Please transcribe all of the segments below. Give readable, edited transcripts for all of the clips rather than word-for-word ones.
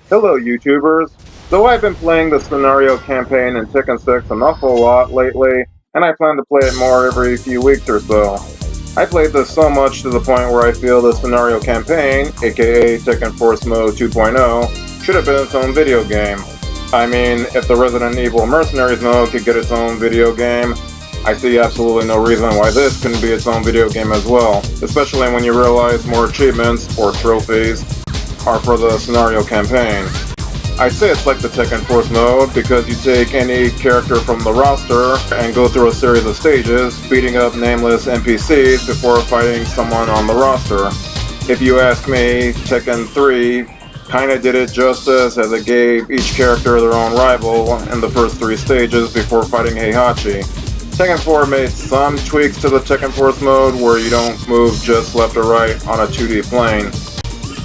Hello YouTubers! So I've been playing the scenario campaign in Tekken 6 an awful lot lately, and I plan to play it more every few weeks or so. I played this so much to the point where I feel the scenario campaign, aka Tekken Force Mode 2.0, should have been its own video game. I mean, if the Resident Evil Mercenaries mode could get its own video game, I see absolutely no reason why this couldn't be its own video game as well, especially when you realize more achievements, or trophies, are for the scenario campaign. I say it's like the Tekken Force mode because you take any character from the roster and go through a series of stages, beating up nameless NPCs before fighting someone on the roster. If you ask me, Tekken 3 kinda did it justice as it gave each character their own rival in the first 3 stages before fighting Heihachi. Tekken 4 made some tweaks to the Tekken Force mode where you don't move just left or right on a 2D plane.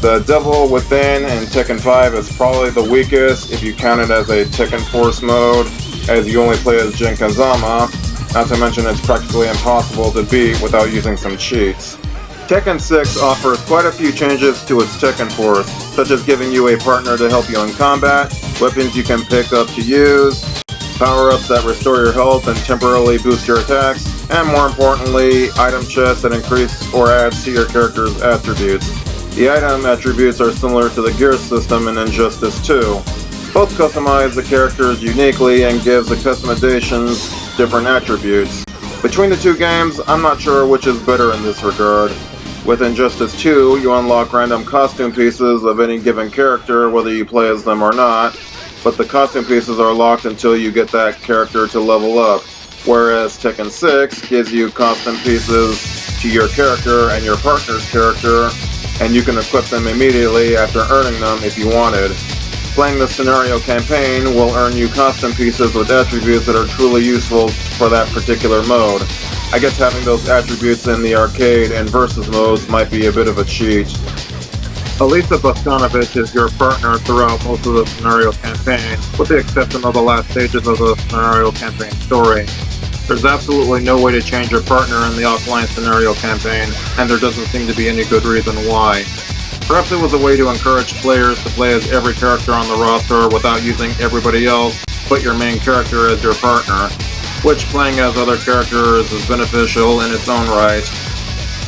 The Devil Within in Tekken 5 is probably the weakest if you count it as a Tekken Force mode, as you only play as Jin Kazama, not to mention it's practically impossible to beat without using some cheats. Tekken 6 offers quite a few changes to its Tekken Force, such as giving you a partner to help you in combat, weapons you can pick up to use, power-ups that restore your health and temporarily boost your attacks, and more importantly, item chests that increase or add to your character's attributes. The item attributes are similar to the gear system in Injustice 2. Both customize the characters uniquely and gives the customizations different attributes. Between the two games, I'm not sure which is better in this regard. With Injustice 2, you unlock random costume pieces of any given character whether you play as them or not, but the costume pieces are locked until you get that character to level up, whereas Tekken 6 gives you costume pieces to your character and your partner's character, and you can equip them immediately after earning them if you wanted. Playing the scenario campaign will earn you costume pieces with attributes that are truly useful for that particular mode. I guess having those attributes in the arcade and versus modes might be a bit of a cheat. Elisa Bogdanovich is your partner throughout most of the scenario campaign, with the exception of the last stages of the scenario campaign story. There's absolutely no way to change your partner in the offline scenario campaign, and there doesn't seem to be any good reason why. Perhaps it was a way to encourage players to play as every character on the roster without using everybody else but your main character as your partner, which playing as other characters is beneficial in its own right.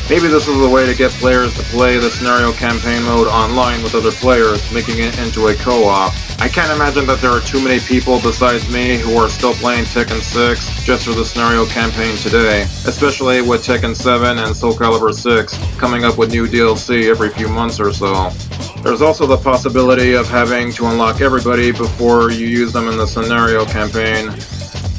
Maybe this is a way to get players to play the scenario campaign mode online with other players, making it into a co-op. I can't imagine that there are too many people besides me who are still playing Tekken 6 just for the scenario campaign today, especially with Tekken 7 and Soul Calibur 6 coming up with new DLC every few months or so. There's also the possibility of having to unlock everybody before you use them in the scenario campaign,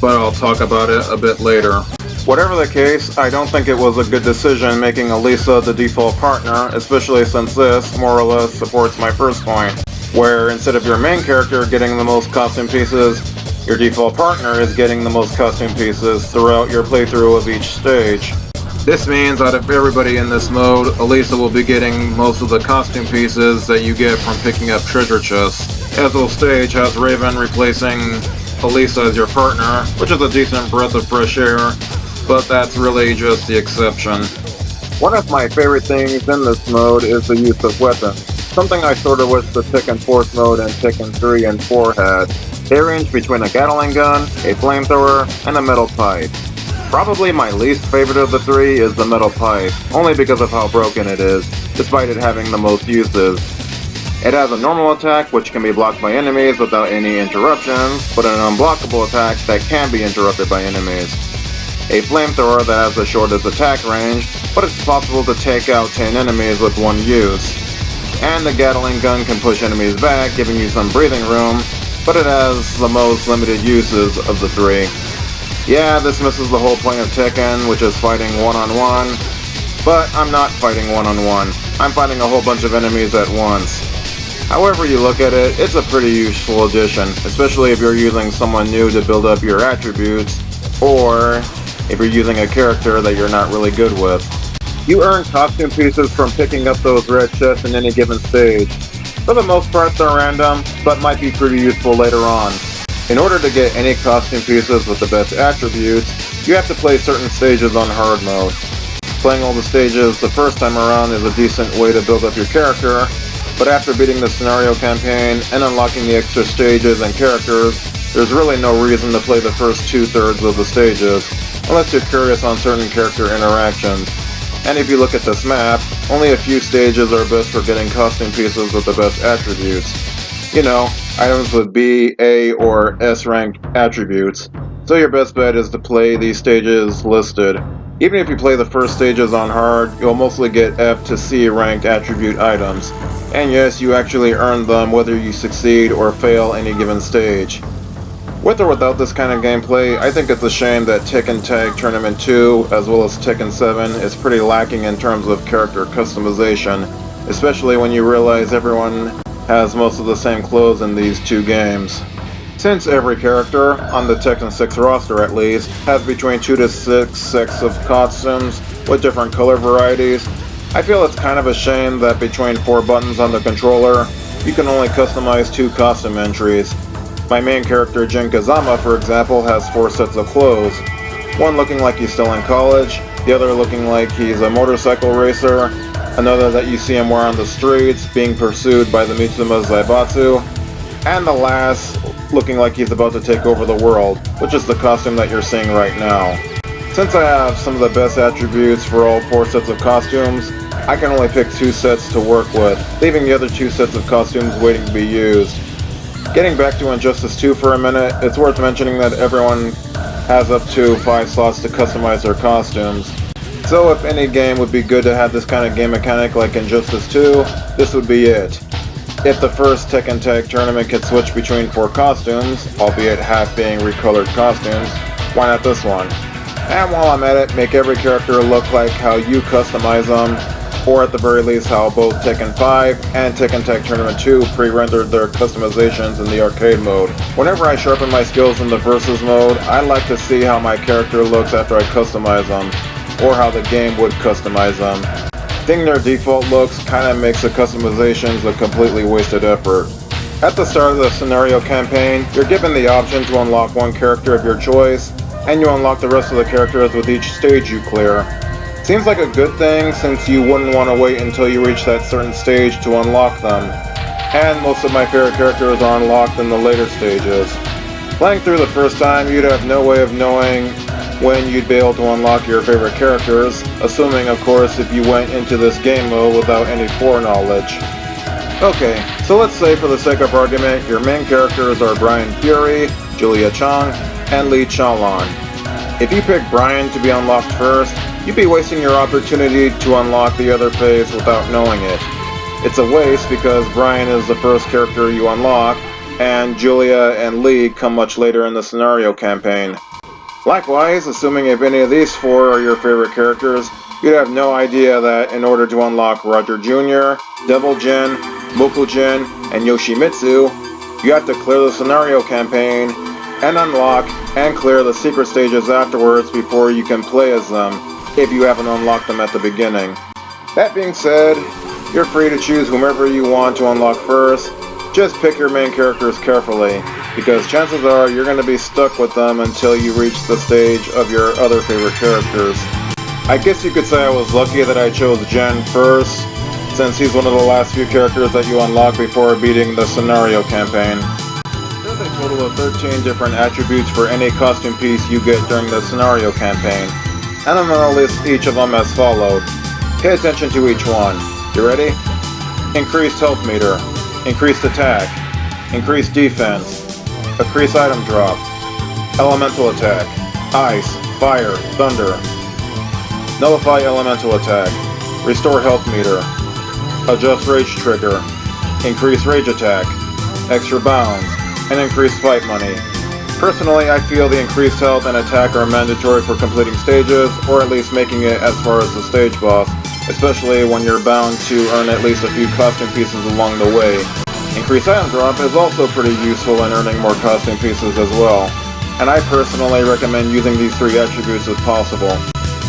but I'll talk about it a bit later. Whatever the case, I don't think it was a good decision making Elisa the default partner, especially since this, more or less, supports my first point, where instead of your main character getting the most costume pieces, your default partner is getting the most costume pieces throughout your playthrough of each stage. This means out of everybody in this mode, Elisa will be getting most of the costume pieces that you get from picking up treasure chests. Ezo's stage has Raven replacing Elisa as your partner, which is a decent breath of fresh air, but that's really just the exception. One of my favorite things in this mode is the use of weapons, something I sort of wish the Tekken Force mode and Tekken 3 and 4 had. They range between a Gatling gun, a flamethrower, and a metal pipe. Probably my least favorite of the three is the metal pipe, only because of how broken it is, despite it having the most uses. It has a normal attack which can be blocked by enemies without any interruptions, but an unblockable attack that can be interrupted by enemies. A flamethrower that has the shortest attack range, but it's possible to take out 10 enemies with one use. And the Gatling gun can push enemies back, giving you some breathing room, but it has the most limited uses of the three. Yeah, this misses the whole point of Tekken, which is fighting one-on-one, but I'm not fighting one-on-one. I'm fighting a whole bunch of enemies at once. However you look at it, it's a pretty useful addition, especially if you're using someone new to build up your attributes, or if you're using a character that you're not really good with. You earn costume pieces from picking up those red chests in any given stage. For the most part they're random, but might be pretty useful later on. In order to get any costume pieces with the best attributes, you have to play certain stages on hard mode. Playing all the stages the first time around is a decent way to build up your character, But after beating the scenario campaign and unlocking the extra stages and characters, there's really no reason to play the first 2/3 of the stages, unless you're curious on certain character interactions. And if you look at this map, only a few stages are best for getting costume pieces with the best attributes. You know, items with B, A, or S ranked attributes. So your best bet is to play these stages listed. Even if you play the first stages on hard, you'll mostly get F to C ranked attribute items. And yes, you actually earn them whether you succeed or fail any given stage. With or without this kind of gameplay, I think it's a shame that Tekken Tag Tournament 2, as well as Tekken 7, is pretty lacking in terms of character customization, especially when you realize everyone has most of the same clothes in these two games. Since every character, on the Tekken 6 roster at least, has between 2 to 6 sets of costumes with different color varieties, I feel it's kind of a shame that between 4 buttons on the controller, you can only customize 2 costume entries. My main character Jin Kazama, for example, has 4 sets of clothes. One looking like he's still in college, the other looking like he's a motorcycle racer, another that you see him wear on the streets, being pursued by the Mitsuma Zaibatsu, and the last looking like he's about to take over the world, which is the costume that you're seeing right now. Since I have some of the best attributes for all 4 sets of costumes, I can only pick 2 sets to work with, leaving the other 2 sets of costumes waiting to be used. Getting back to Injustice 2 for a minute, it's worth mentioning that everyone has up to 5 slots to customize their costumes. So if any game would be good to have this kind of game mechanic like Injustice 2, this would be it. If the first Tekken Tag Tournament could switch between 4 costumes, albeit half being recolored costumes, why not this one? And while I'm at it, make every character look like how you customize them, or at the very least how both Tekken 5 and Tekken Tag Tournament 2 pre-rendered their customizations in the arcade mode. Whenever I sharpen my skills in the versus mode, I like to see how my character looks after I customize them, or how the game would customize them. Seeing their default looks kinda makes the customizations a completely wasted effort. At the start of the scenario campaign, you're given the option to unlock one character of your choice, and you unlock the rest of the characters with each stage you clear. Seems like a good thing since you wouldn't want to wait until you reach that certain stage to unlock them. And most of my favorite characters are unlocked in the later stages. Playing through the first time, you'd have no way of knowing when you'd be able to unlock your favorite characters, assuming of course if you went into this game mode without any foreknowledge. Okay, so let's say for the sake of argument, your main characters are Brian Fury, Julia Chang, and Lee Chaolan. If you pick Brian to be unlocked first, you'd be wasting your opportunity to unlock the other phase without knowing it. It's a waste because Brian is the first character you unlock, and Julia and Lee come much later in the scenario campaign. Likewise, assuming if any of these 4 are your favorite characters, you'd have no idea that in order to unlock Roger Jr., Devil Jin, Mokujin, and Yoshimitsu, you have to clear the scenario campaign, and unlock and clear the secret stages afterwards before you can play as them, if you haven't unlocked them at the beginning. That being said, you're free to choose whomever you want to unlock first. Just pick your main characters carefully, because chances are you're going to be stuck with them until you reach the stage of your other favorite characters. I guess you could say I was lucky that I chose Jen first, since he's one of the last few characters that you unlock before beating the scenario campaign. There's a total of 13 different attributes for any costume piece you get during the scenario campaign, and I'm going to list each of them as followed. Pay attention to each one. You ready? Increased health meter, increased attack, increased defense, increased item drop, elemental attack, ice, fire, thunder, nullify elemental attack, restore health meter, adjust rage trigger, increase rage attack, extra bounds, and increased fight money. Personally, I feel the increased health and attack are mandatory for completing stages, or at least making it as far as the stage boss, especially when you're bound to earn at least a few costume pieces along the way. Increased item drop is also pretty useful in earning more costume pieces as well, and I personally recommend using these 3 attributes if possible.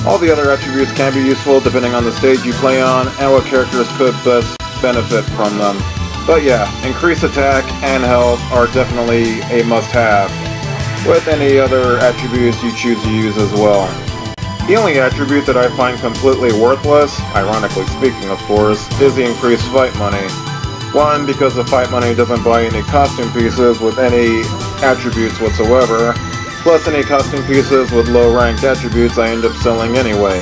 All the other attributes can be useful depending on the stage you play on and what characters could best benefit from them. But yeah, increased attack and health are definitely a must-have, with any other attributes you choose to use as well. The only attribute that I find completely worthless, ironically speaking of course, is the increased fight money. One, because the fight money doesn't buy any costume pieces with any attributes whatsoever, plus any costume pieces with low-ranked attributes I end up selling anyway.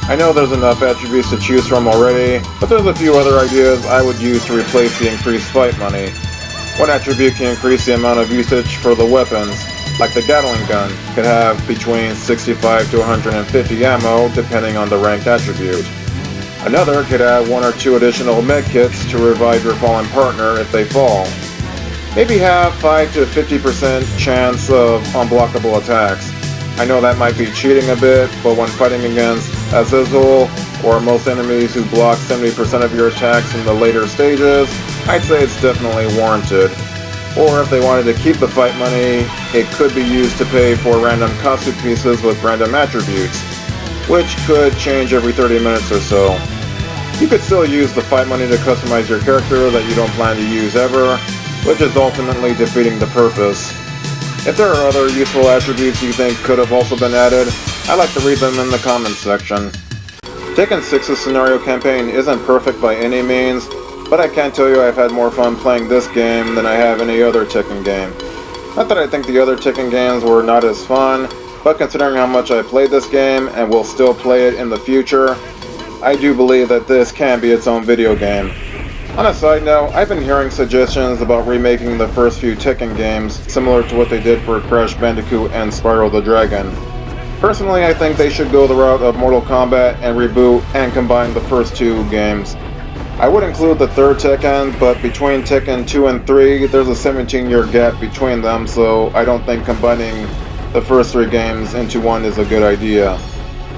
I know there's enough attributes to choose from already, but there's a few other ideas I would use to replace the increased fight money. One attribute can increase the amount of usage for the weapons, like the Gatling gun could have between 65 to 150 ammo depending on the ranked attribute. Another could add 1 or 2 additional medkits to revive your fallen partner if they fall. Maybe have 5 to 50% chance of unblockable attacks. I know that might be cheating a bit, but when fighting against Azazel or most enemies who block 70% of your attacks in the later stages, I'd say it's definitely warranted. Or if they wanted to keep the fight money, it could be used to pay for random costume pieces with random attributes, which could change every 30 minutes or so. You could still use the fight money to customize your character that you don't plan to use ever, which is ultimately defeating the purpose. If there are other useful attributes you think could have also been added, I'd like to read them in the comments section. Tekken 6's scenario campaign isn't perfect by any means, but I can tell you I've had more fun playing this game than I have any other Tekken game. Not that I think the other Tekken games were not as fun, but considering how much I played this game and will still play it in the future, I do believe that this can be its own video game. On a side note, I've been hearing suggestions about remaking the first few Tekken games, similar to what they did for Crash Bandicoot and Spyro the Dragon. Personally, I think they should go the route of Mortal Kombat and reboot and combine the first 2 games. I would include the third Tekken, but between Tekken 2 and 3, there's a 17-year gap between them, so I don't think combining the first 3 games into one is a good idea.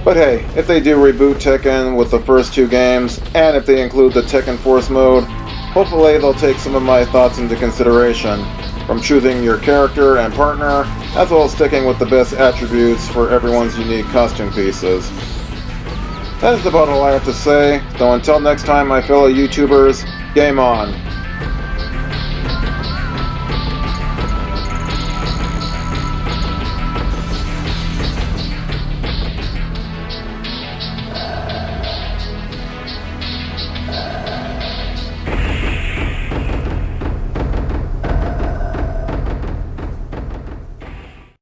But hey, if they do reboot Tekken with the first 2 games, and if they include the Tekken Force mode, hopefully they'll take some of my thoughts into consideration, from choosing your character and partner, as well as sticking with the best attributes for everyone's unique costume pieces. That is about all I have to say, so until next time my fellow YouTubers, game on!